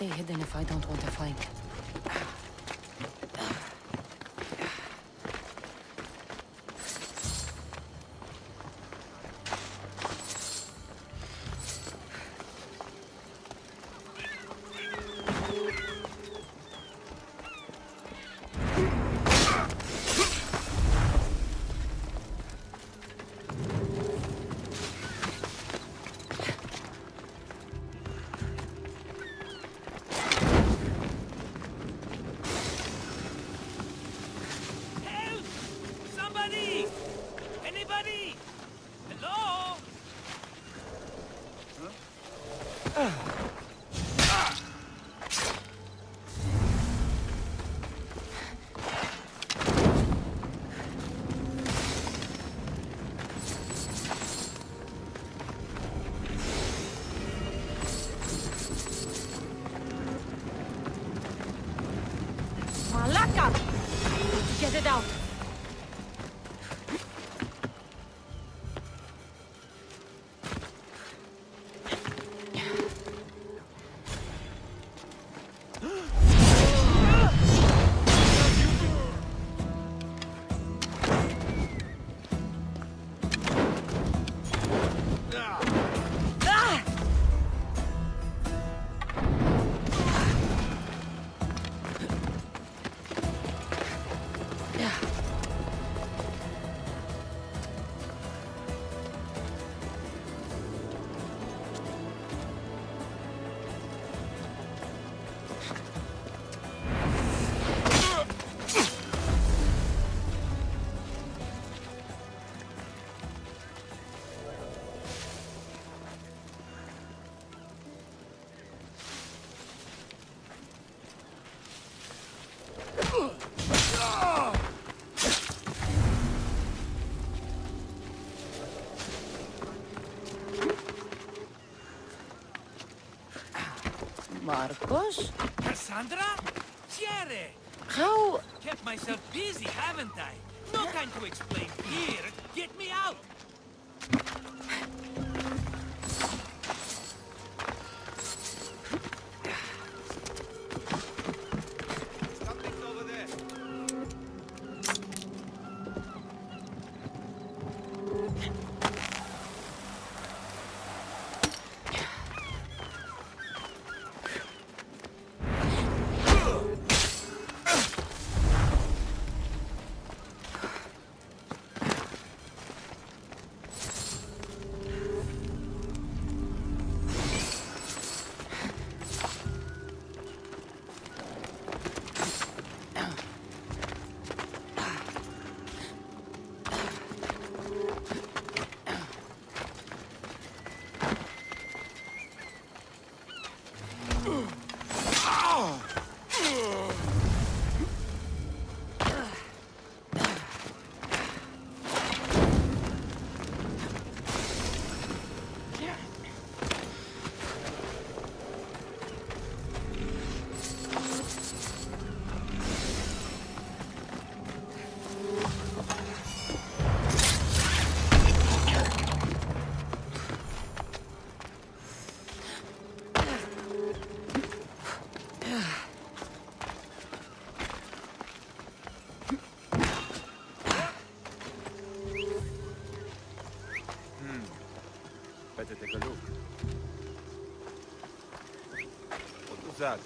stay hidden if I don't want to flank. Malaka! Get it out! Markos? Kassandra? Chere! How? Kept myself busy, haven't I? No time to explain here. Get me out! Something's over there. Better take a look. What was that?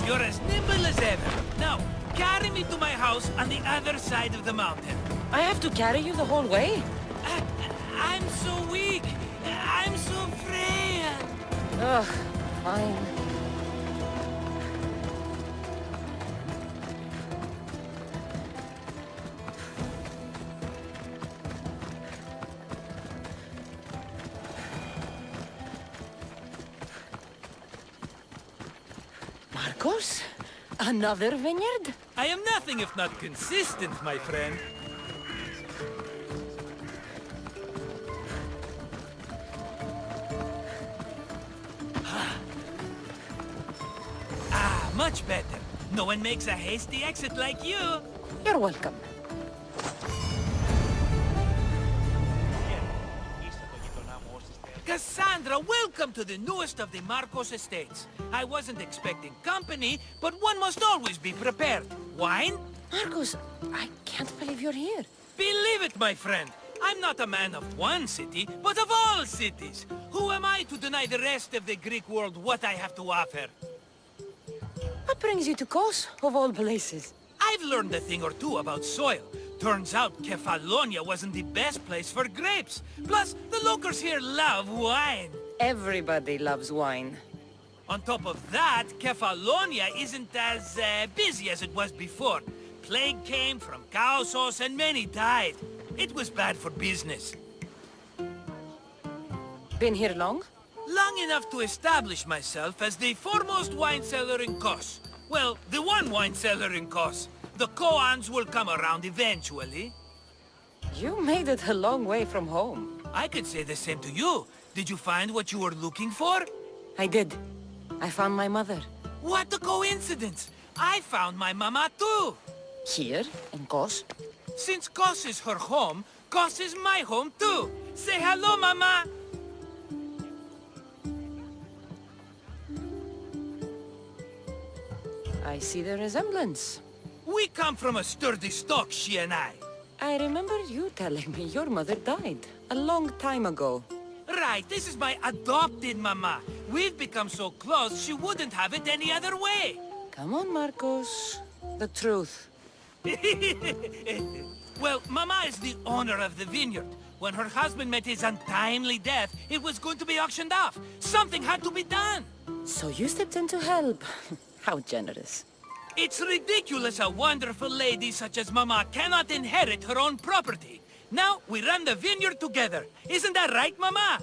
You're as nimble as ever. Now, carry me to my house on the other side of the mountain. I have to carry you the whole way? I'm so weak. I'm so frail. Ugh, fine. Markos? Another vineyard? I am nothing if not consistent, my friend. Much better. No one makes a hasty exit like you. You're welcome. Kassandra, welcome to the newest of the Markos estates. I wasn't expecting company, but one must always be prepared. Wine? Markos, I can't believe you're here. Believe it, my friend. I'm not a man of one city, but of all cities. Who am I to deny the rest of the Greek world what I have to offer? What brings you to Kos, of all places? I've learned a thing or two about soil. Turns out Kefalonia wasn't the best place for grapes. Plus, the locals here love wine. Everybody loves wine. On top of that, Kefalonia isn't as busy as it was before. Plague came from Chaosos and many died. It was bad for business. Been here long? Long enough to establish myself as the foremost wine seller in Kos. Well, the one wine seller in Kos. The koans will come around eventually. You made it a long way from home. I could say the same to you. Did you find what you were looking for? I did. I found my mother. What a coincidence! I found my mama too! Here, in Kos? Since Kos is her home, Kos is my home too! Say hello, mama! I see the resemblance. We come from a sturdy stock, she and I. I remember you telling me your mother died a long time ago. Right, this is my adopted mama. We've become so close, she wouldn't have it any other way. Come on, Markos. The truth. Well, mama is the owner of the vineyard. When her husband met his untimely death, it was going to be auctioned off. Something had to be done. So you stepped in to help. How generous. It's ridiculous a wonderful lady such as Mama cannot inherit her own property. Now, we run the vineyard together. Isn't that right, Mama?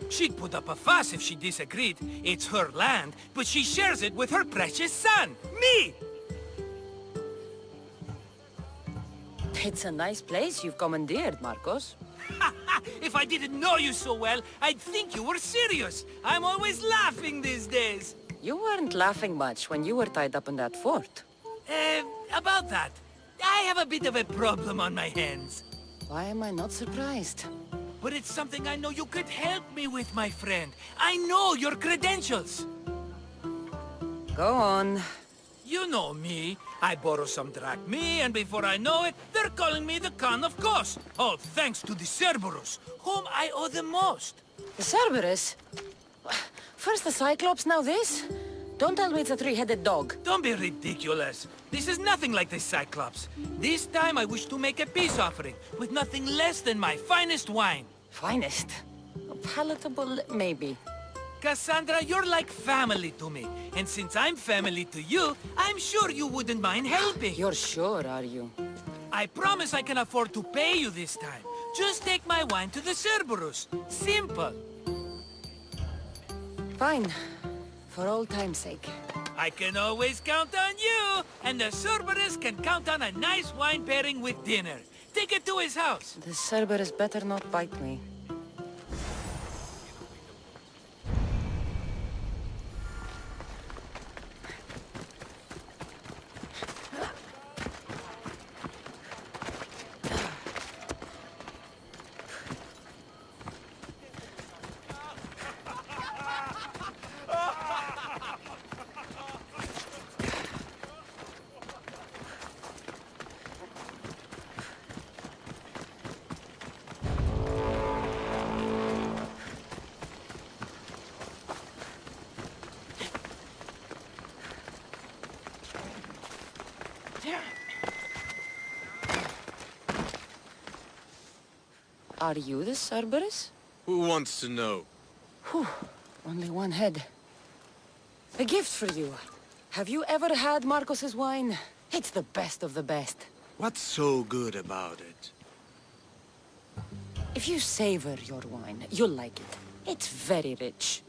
She'd put up a fuss if she disagreed. It's her land, but she shares it with her precious son, me! It's a nice place you've commandeered, Markos. If I didn't know you so well, I'd think you were serious. I'm always laughing these days. You weren't laughing much when you were tied up in that fort. About that. I have a bit of a problem on my hands. Why am I not surprised? But it's something I know you could help me with, my friend. I know your credentials. Go on. You know me. I borrow some drachmae, and before I know it, they're calling me the Khan of Kos. All thanks to the Cerberus, whom I owe the most. The Cerberus? First the Cyclops, now this? Don't tell me it's a three-headed dog. Don't be ridiculous. This is nothing like the Cyclops. This time I wish to make a peace offering, with nothing less than my finest wine. Finest? Palatable, maybe. Kassandra, you're like family to me. And since I'm family to you, I'm sure you wouldn't mind helping. You're sure, are you? I promise I can afford to pay you this time. Just take my wine to the Cerberus. Simple. Fine. For old time's sake. I can always count on you. And the Cerberus can count on a nice wine pairing with dinner. Take it to his house. The Cerberus better not bite me. Are you the Cerberus? Who wants to know? Whew, only one head. A gift for you. Have you ever had Markos's wine? It's the best of the best. What's so good about it? If you savor your wine, you'll like it. It's very rich.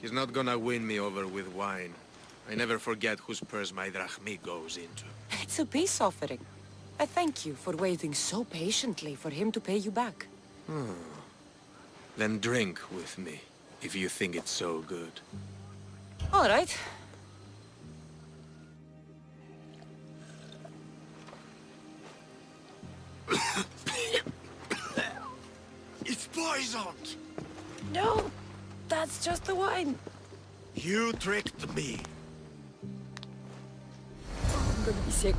He's not gonna win me over with wine. I never forget whose purse my drachmi goes into. It's a peace offering. I thank you for waiting so patiently for him to pay you back. Then drink with me, if you think it's so good. All right. It's poisoned! No, that's just the wine. You tricked me. I'm gonna be sick.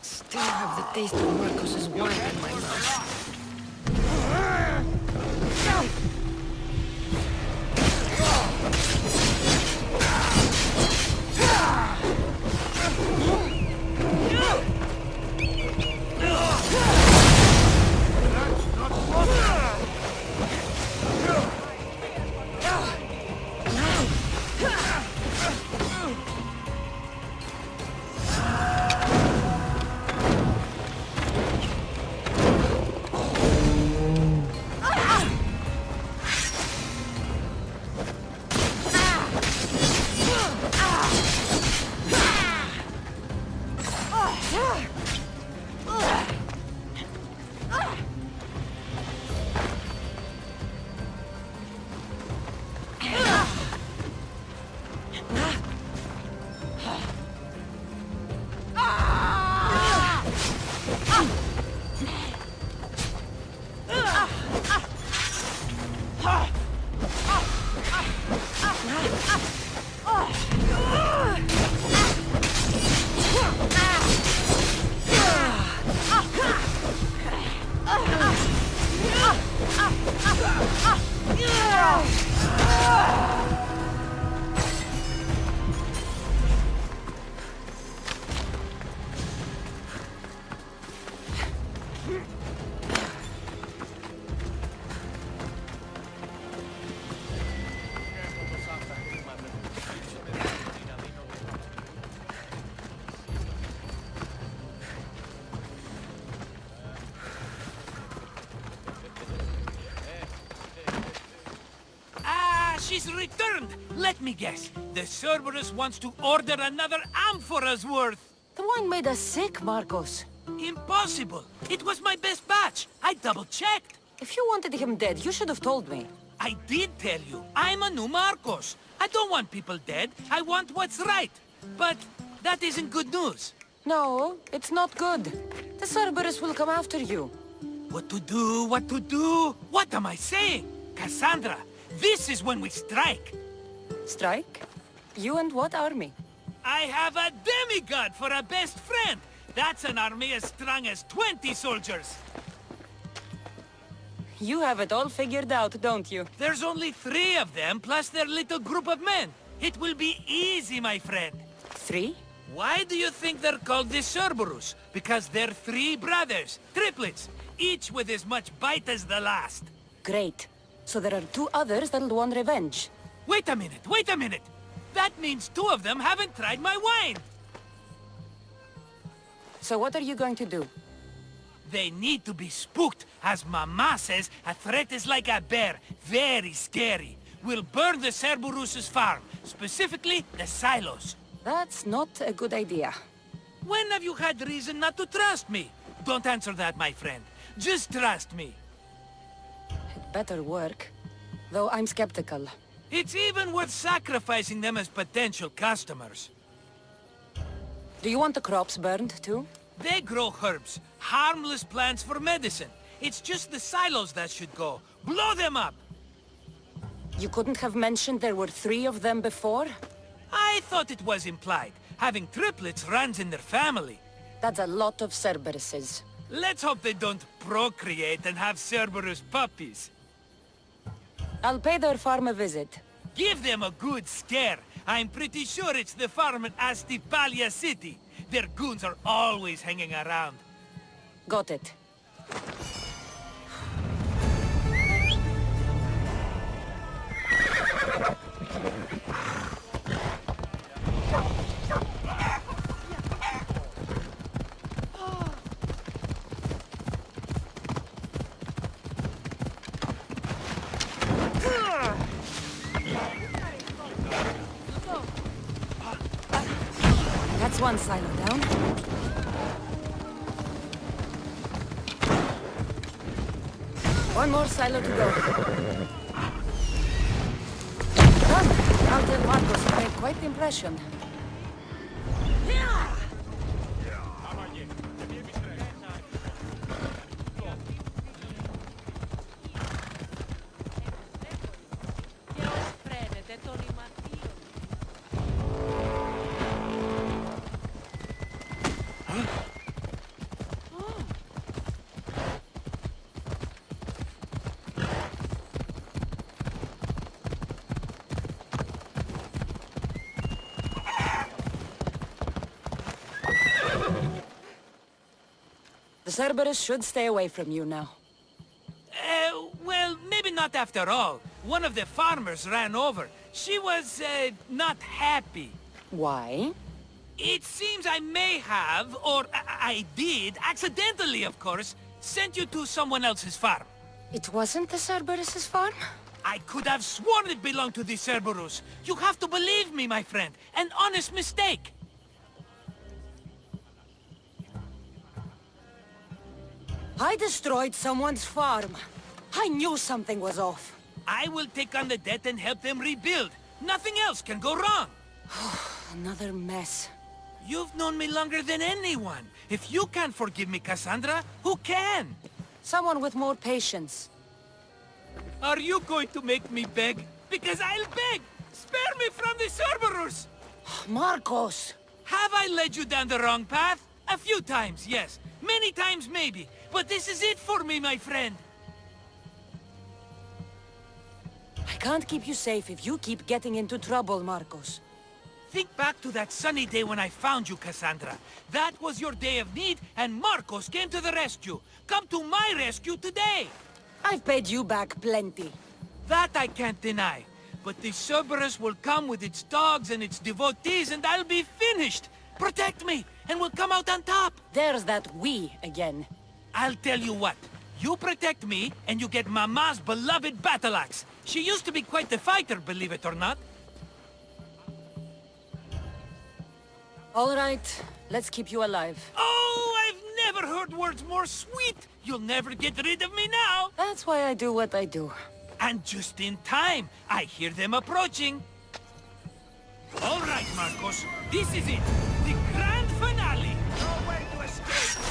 Still have the taste of Markos's wine in my mouth. She's returned! Let me guess. The Cerberus wants to order another amphora's worth. The wine made us sick, Markos. Impossible! It was my best batch. I double-checked. If you wanted him dead, you should have told me. I did tell you. I'm a new Markos. I don't want people dead. I want what's right. But that isn't good news. No, it's not good. The Cerberus will come after you. What to do? What to do? What am I saying? Kassandra, this is when we strike. Strike? You and what army? I have a demigod for a best friend. That's an army as strong as 20 soldiers. You have it all figured out, don't you? There's only 3 of them, plus their little group of men. It will be easy, my friend. 3? Why do you think they're called the Cerberus? Because they're 3 brothers, triplets, each with as much bite as the last. Great. So there are 2 others that'll want revenge. Wait a minute, wait a minute! That means 2 of them haven't tried my wine! So what are you going to do? They need to be spooked. As Mama says, a threat is like a bear. Very scary. We'll burn the Cerberus' farm, specifically the silos. That's not a good idea. When have you had reason not to trust me? Don't answer that, my friend. Just trust me. It better work. Though I'm skeptical. It's even worth sacrificing them as potential customers. Do you want the crops burned, too? They grow herbs, harmless plants for medicine. It's just the silos that should go. Blow them up! You couldn't have mentioned there were 3 of them before? I thought it was implied. Having triplets runs in their family. That's a lot of Cerberuses. Let's hope they don't procreate and have Cerberus puppies. I'll pay their farm a visit. Give them a good scare. I'm pretty sure it's the farm in Astipalia City. Their goons are always hanging around. Got it. one silo down. One more silo to go. Done. I'll tell Markos to make quite the impression. The Cerberus should stay away from you now. Well, maybe not after all. One of the farmers ran over. She was, not happy. Why? It seems I may have, or I did, accidentally of course, sent you to someone else's farm. It wasn't the Cerberus's farm? I could have sworn it belonged to the Cerberus. You have to believe me, my friend. An honest mistake. I destroyed someone's farm. I knew something was off. I will take on the debt and help them rebuild. Nothing else can go wrong. Another mess. You've known me longer than anyone. If you can't forgive me, Kassandra, who can? Someone with more patience. Are you going to make me beg? Because I'll beg! Spare me from the Cerberus! Markos! Have I led you down the wrong path? A few times, yes. Many times, maybe. But this is it for me, my friend. I can't keep you safe if you keep getting into trouble, Markos. Think back to that sunny day when I found you, Kassandra. That was your day of need, and Markos came to the rescue. Come to my rescue today! I've paid you back plenty. That I can't deny. But the Cerberus will come with its dogs and its devotees, and I'll be finished! Protect me, and we'll come out on top! There's that we again. I'll tell you what. You protect me, and you get Mama's beloved battle axe. She used to be quite the fighter, believe it or not. All right, let's keep you alive. Oh, I've never heard words more sweet! You'll never get rid of me now! That's why I do what I do. And just in time, I hear them approaching. All right, Markos, this is it. The grand finale. No way to escape.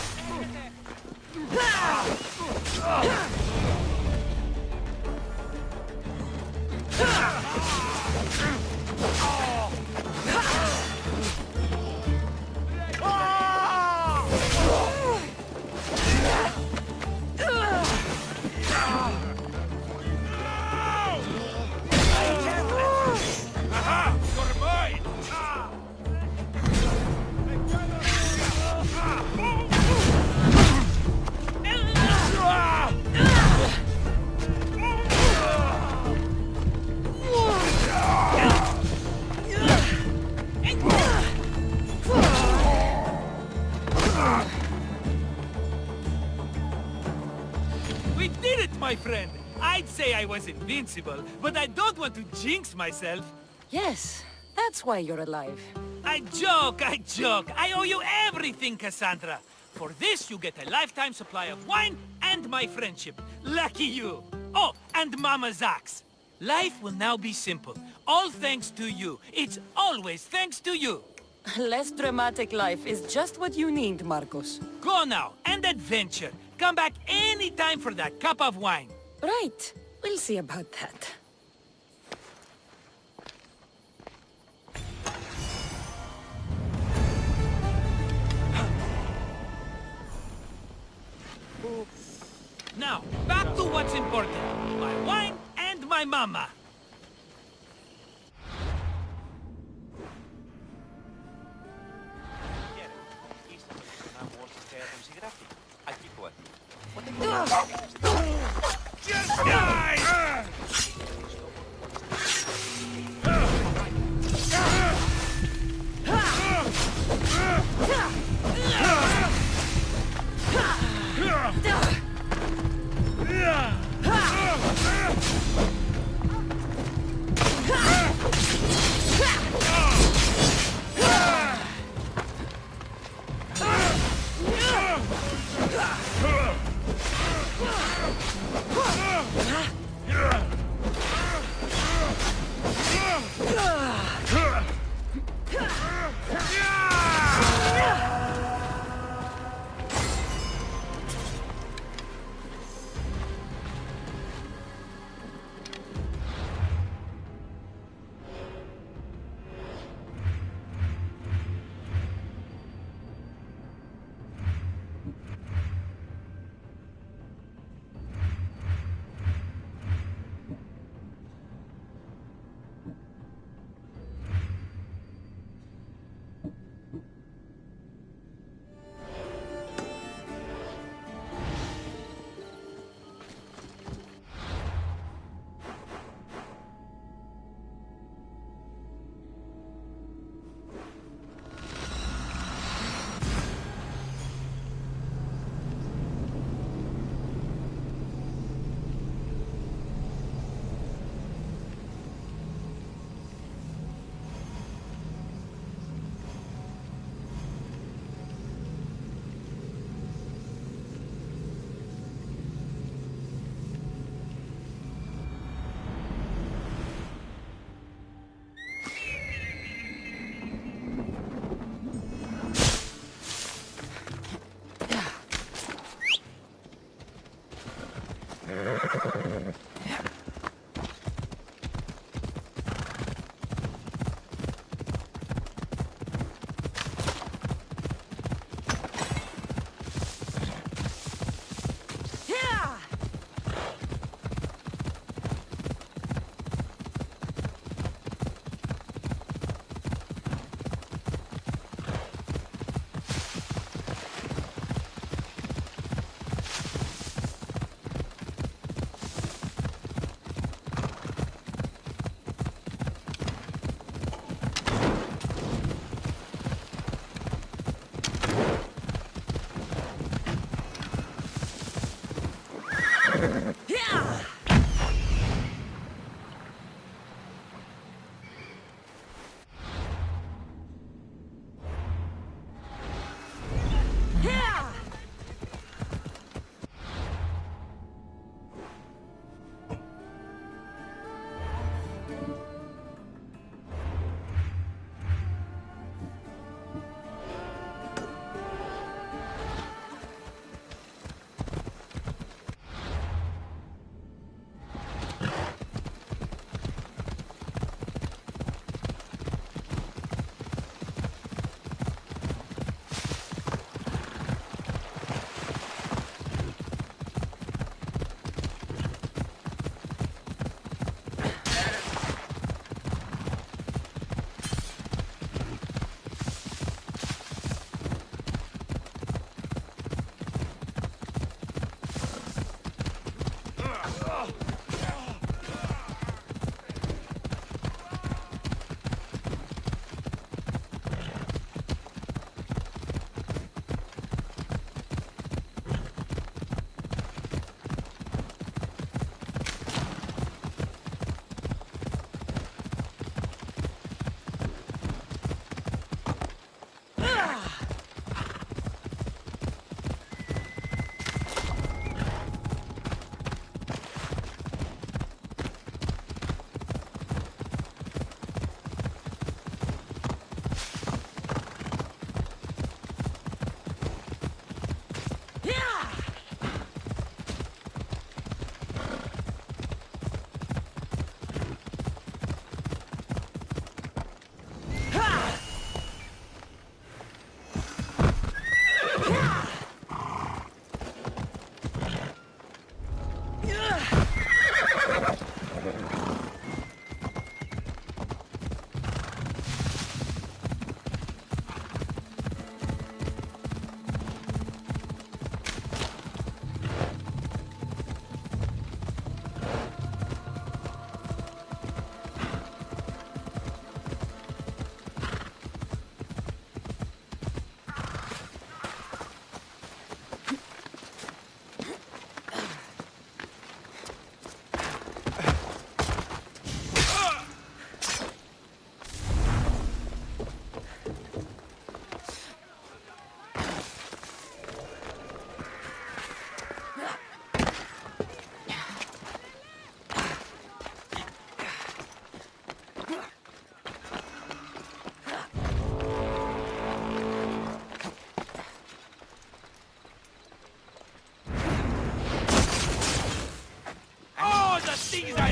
We did it, my friend! I'd say I was invincible, but I don't want to jinx myself. Yes, that's why you're alive. I joke, I joke. I owe you everything, Kassandra. For this, you get a lifetime supply of wine and my friendship. Lucky you. Oh, and Mama's axe. Life will now be simple. All thanks to you. It's always thanks to you. A less dramatic life is just what you need, Markos. Go now, and adventure. Come back any time for that cup of wine. Right. We'll see about that. Now, back to what's important. My wine and my mama. Just die! These are